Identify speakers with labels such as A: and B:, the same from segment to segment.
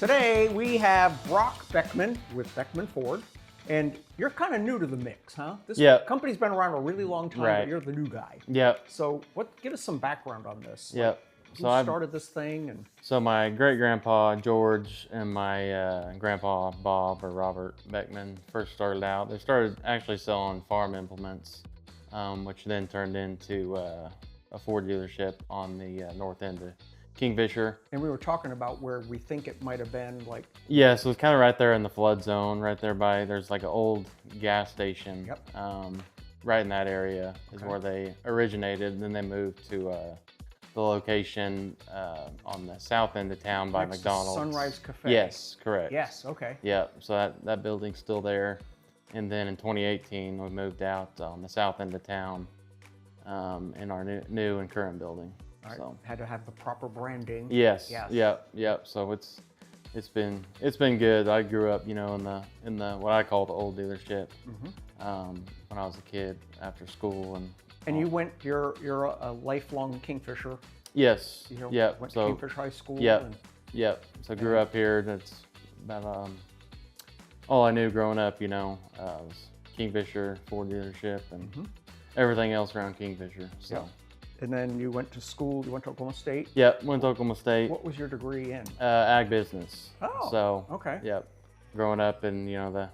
A: Today we have Brock Boeckman with Boeckman Ford, and you're kind of new to the mix, huh? This company's been around a really long time, but you're the new guy.
B: Yep.
A: So give us some background on this.
B: Yep.
A: Who started this thing? And
B: so my great-grandpa George and my grandpa Bob or Robert Boeckman first started out. They started actually selling farm implements, which then turned into a Ford dealership on the north end of Kingfisher.
A: And we were talking about where we think it might have been like...
B: Yeah, so it's kind of right there in the flood zone, right there by, there's like an old gas station.
A: Yep.
B: Right in that area is where they originated. And then they moved to the location on the south end of town by
A: Next
B: McDonald's.
A: Sunrise Cafe.
B: Yes, correct.
A: Yes, okay.
B: Yeah, so that building's still there. And then in 2018, we moved out on the south end of town in our new and current building.
A: All right.
B: So
A: Had to have the proper branding.
B: yes. Yep. So it's been good. I grew up, in the what I call the old dealership when I was a kid after school
A: And you're a lifelong Kingfisher.
B: Yes.
A: Went to Kingfisher High School.
B: Yep. So I grew up here. That's about all I knew growing up. Was Kingfisher Ford dealership and everything else around Kingfisher. So.
A: Yep. And then you went to school. You went to Oklahoma State.
B: Yep. Went to Oklahoma State.
A: What was your degree in?
B: Ag business.
A: Oh.
B: So.
A: Okay.
B: Yep. Growing up in the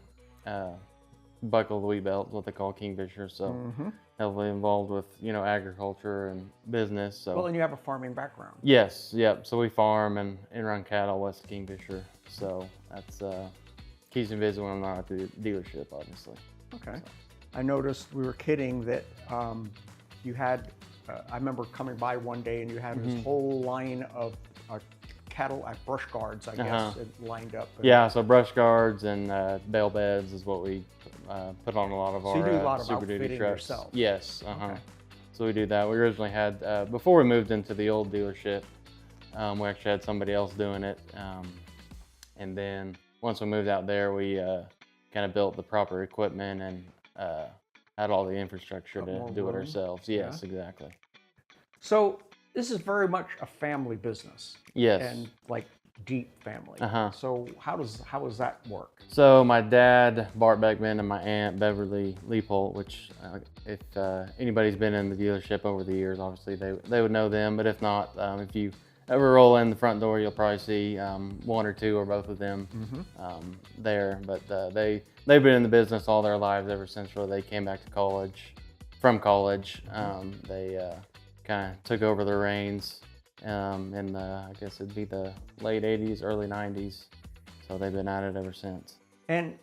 B: buckle of the wheat belt is what they call Kingfisher. So heavily involved with agriculture and business. So.
A: Well, and you have a farming background.
B: Yes. Yep. So we farm and run cattle west of Kingfisher. So that's keeps me busy when I'm not at the dealership, obviously.
A: Okay.
B: So.
A: I noticed we were kidding that you had. I remember coming by one day and you had this whole line of cattle at brush guards, I guess, lined up.
B: Yeah, so brush guards and bale beds is what we put on a lot of
A: so
B: our
A: you do a lot of
B: Super Duty trucks.
A: yourself.
B: Yes,
A: Okay.
B: So we do that. We originally had, before we moved into the old dealership, we actually had somebody else doing it. And then once we moved out there, we kind of built the proper equipment and had all the infrastructure to do it ourselves. Yes, exactly.
A: So this is very much a family business.
B: Yes.
A: And like deep family. So how does that work?
B: So my dad, Bart Boeckman, and my aunt, Beverly Leopold, which if anybody's been in the dealership over the years, obviously they would know them. But if not, if you ever roll in the front door, you'll probably see one or two or both of them there. But they've been in the business all their lives ever since really they came back to college. From college, they kind of took over the reins in I guess it'd be the late 80s, early 90s. So they've been at it ever since.
A: And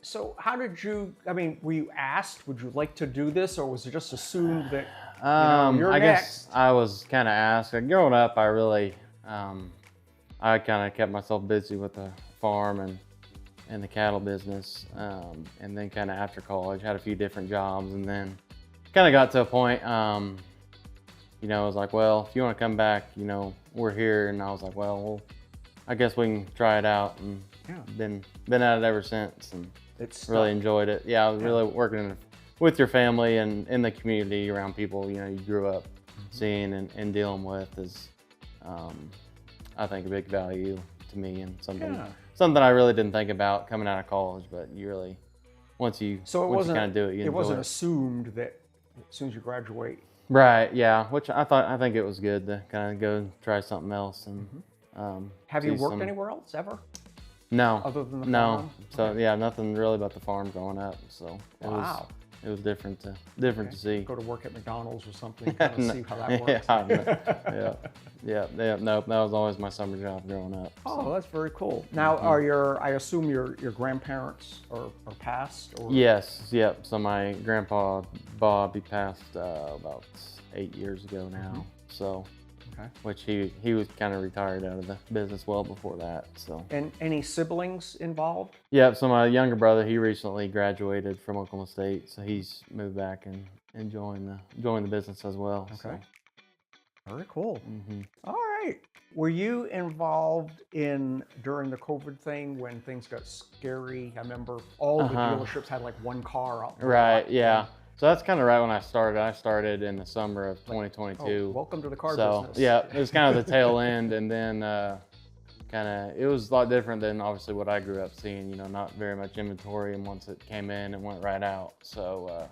A: so how did you, were you asked, would you like to do this, or was it just assumed that you're
B: I
A: next?
B: guess I was kind of asked. Growing up, I really, I kind of kept myself busy with the farm and the cattle business. And then kind of after college, had a few different jobs, and then kind of got to a point, I was like, well, if you want to come back, we're here. And I was like, well, I guess we can try it out. And been at it ever since, and
A: It's
B: really enjoyed it. Yeah, I was really working with your family and in the community around people, you grew up seeing and dealing with is, I think, a big value to me and something I really didn't think about coming out of college, but you really, once you kind of do it, you enjoy it.
A: It wasn't assumed that as soon as you graduate.
B: Right, yeah, which I think it was good to kind of go try something else. And
A: have you worked anywhere else ever?
B: No.
A: Other than the
B: no.
A: farm?
B: So yeah, nothing really about the farm growing up. So it was different to see.
A: Go to work at McDonald's or something, kind of see how that works.
B: Yeah. Nope. That was always my summer job growing up.
A: Oh, that's very cool. Now, I assume your grandparents are passed? Or?
B: Yes. Yep. So my grandpa Bob, he passed about 8 years ago now. So. Okay. Which he was kind of retired out of the business well before that. So.
A: And any siblings involved?
B: Yeah. So my younger brother, he recently graduated from Oklahoma State, so he's moved back and joined the business as well.
A: Okay. So. Very cool. All right. Were you involved during the COVID thing when things got scary? I remember all the dealerships had like one car out there.
B: Right. Yeah. So that's kind of right when I started. I started in the summer of 2022.
A: Oh, welcome to the car
B: business. So yeah, it was kind of the tail end, and then it was a lot different than obviously what I grew up seeing. You know, not very much inventory, and once it came in, it went right out. So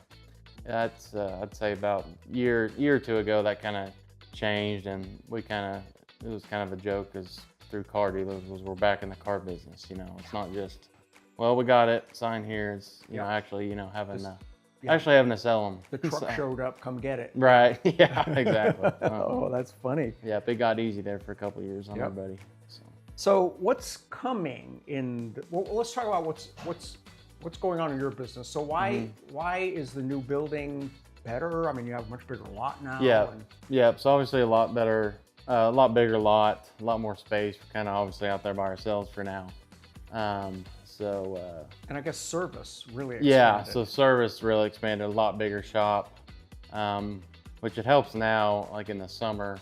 B: that's I'd say about year or two ago that kind of changed, and it was kind of a joke because through car dealers was we're back in the car business. You know, it's not just, well, we got it, sign here. It's you know actually having to sell them.
A: The truck showed up, come get it.
B: Right. Yeah. Exactly.
A: Oh, that's funny.
B: Yep. It got easy there for a couple of years on everybody.
A: So what's coming in? Well, let's talk about what's going on in your business. So why is the new building better? I mean, you have a much bigger lot now.
B: Yeah. Yeah. So obviously a lot better, a lot bigger lot, a lot more space. We're kind of obviously out there by ourselves for now.
A: And I guess service really expanded.
B: Yeah, so service really expanded, a lot bigger shop, which it helps now, like in the summer.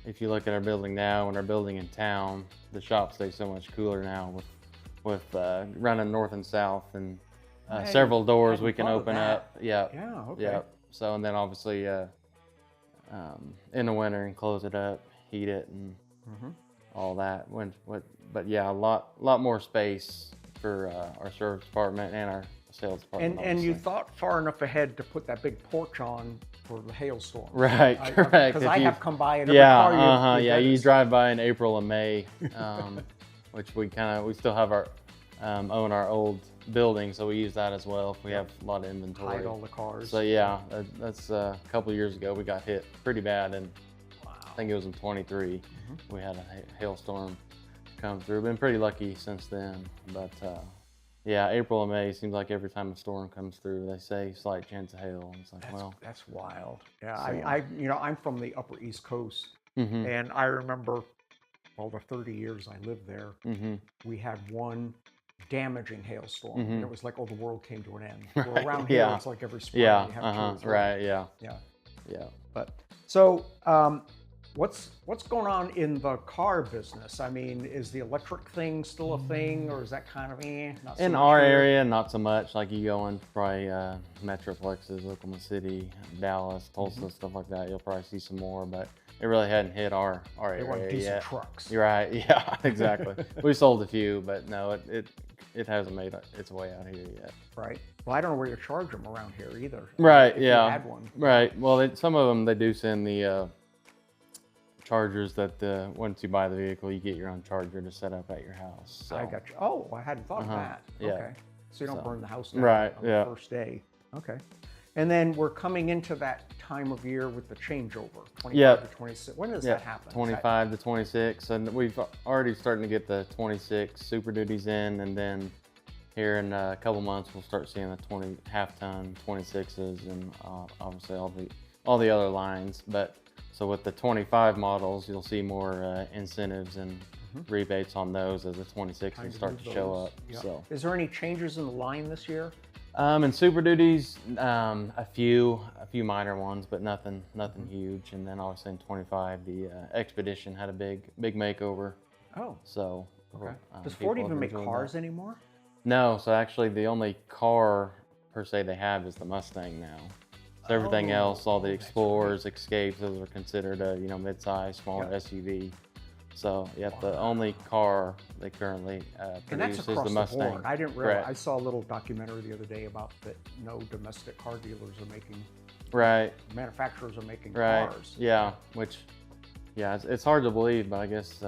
B: If you look at our building now and our building in town, the shop stays so much cooler now with running north and south and several doors we can open up. Yeah.
A: Yeah, okay.
B: Yeah. So, and then obviously in the winter and close it up, heat it and all that. But yeah, a lot more space for our service department and our sales department.
A: And you thought far enough ahead to put that big porch on for the hailstorm.
B: Right, correct.
A: Because I have come by and every car
B: you drive by in April and May, which we still have our own our old building, so we use that as well if we have a lot of inventory.
A: Hide all the cars.
B: So yeah, that's a couple of years ago we got hit pretty bad, and I think it was in 23. We had a hailstorm come through. Been pretty lucky since then, but yeah, April and May seems like every time a storm comes through, they say slight chance of hail. And it's like,
A: that's wild. Yeah,
B: so.
A: I'm from the Upper East Coast, and I remember, well, the 30 years I lived there, we had one damaging hailstorm, and it was like, oh, the world came to an end. Well, around here, it's like every spring.
B: Yeah,
A: you have
B: right, yeah.
A: But so. What's going on in the car business? I mean, is the electric thing still a thing, or is that kind of not so
B: in
A: much
B: our
A: here?
B: area? Not so much. Like you go in probably metroplexes, Oklahoma City, Dallas, Tulsa, stuff like that. You'll probably see some more, but it really hadn't hit our area
A: want decent
B: yet.
A: trucks.
B: You're right. Yeah, exactly. We sold a few, but no, it hasn't made its way out here yet.
A: Right. Well, I don't know where you charge them around here either.
B: Right.
A: If
B: Yeah.
A: You had one.
B: Right. Well, some of them they do send the chargers that once you buy the vehicle, you get your own charger to set up at your house. So.
A: I got you. Oh, I hadn't thought of that.
B: Yeah.
A: Okay. So you don't burn the house down
B: right,
A: on the first day. Okay. And then we're coming into that time of year with the changeover, 25 to 26. When does that happen?
B: 25 to 26, and we've already starting to get the 26 Super Duties in, and then here in a couple months we'll start seeing the 20 half-ton 26s, and obviously all the other lines. But so with the 25 models, you'll see more incentives and rebates on those as the 26s start to show up.
A: Yeah.
B: So,
A: is there any changes in the line this year?
B: In Super Duties, a few minor ones, but nothing huge. And then obviously in 25, the Expedition had a big makeover.
A: Oh.
B: So.
A: Okay. Does Ford even make cars anymore?
B: No. So actually, the only car per se they have is the Mustang now. So everything else, all the Explorers, Escapes, those are considered a mid-size, smaller SUV. So the only car they currently produce is the Mustang.
A: The board. I didn't realize. I saw a little documentary the other day about that. No domestic car dealers are making.
B: Right.
A: Manufacturers are making
B: cars.
A: Yeah.
B: Which, it's hard to believe, but I guess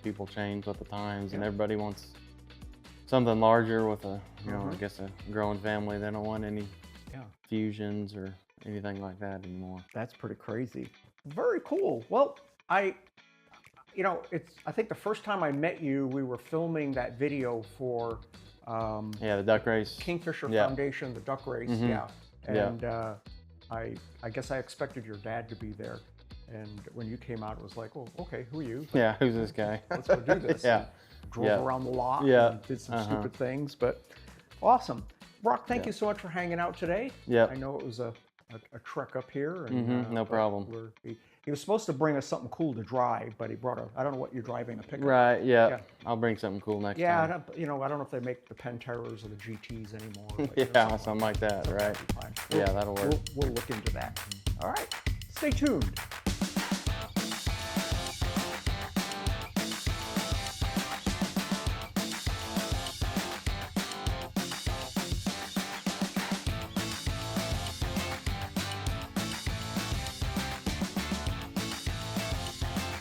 B: people change with the times, and everybody wants something larger with a I guess a growing family. They don't want any Fusions or anything like that anymore.
A: That's pretty crazy. Very cool. Well, I think the first time I met you, we were filming that video for
B: the duck race.
A: Kingfisher Foundation, the duck race. And I guess I expected your dad to be there. And when you came out, it was like, well, okay, who are you?
B: But, who's this guy?
A: Let's go do this. Drove around the lot and did some stupid things, but awesome. Brock, thank you so much for hanging out today. I know it was a trek up here. And,
B: no problem.
A: He was supposed to bring us something cool to drive, but he brought I don't know what you're driving, a pickup?
B: Right, yeah. I'll bring something cool next time.
A: I don't know if they make the Penteras or the GTs anymore. But,
B: something like that, right?
A: Yeah,
B: that'll work.
A: We'll look into that. All right, stay tuned.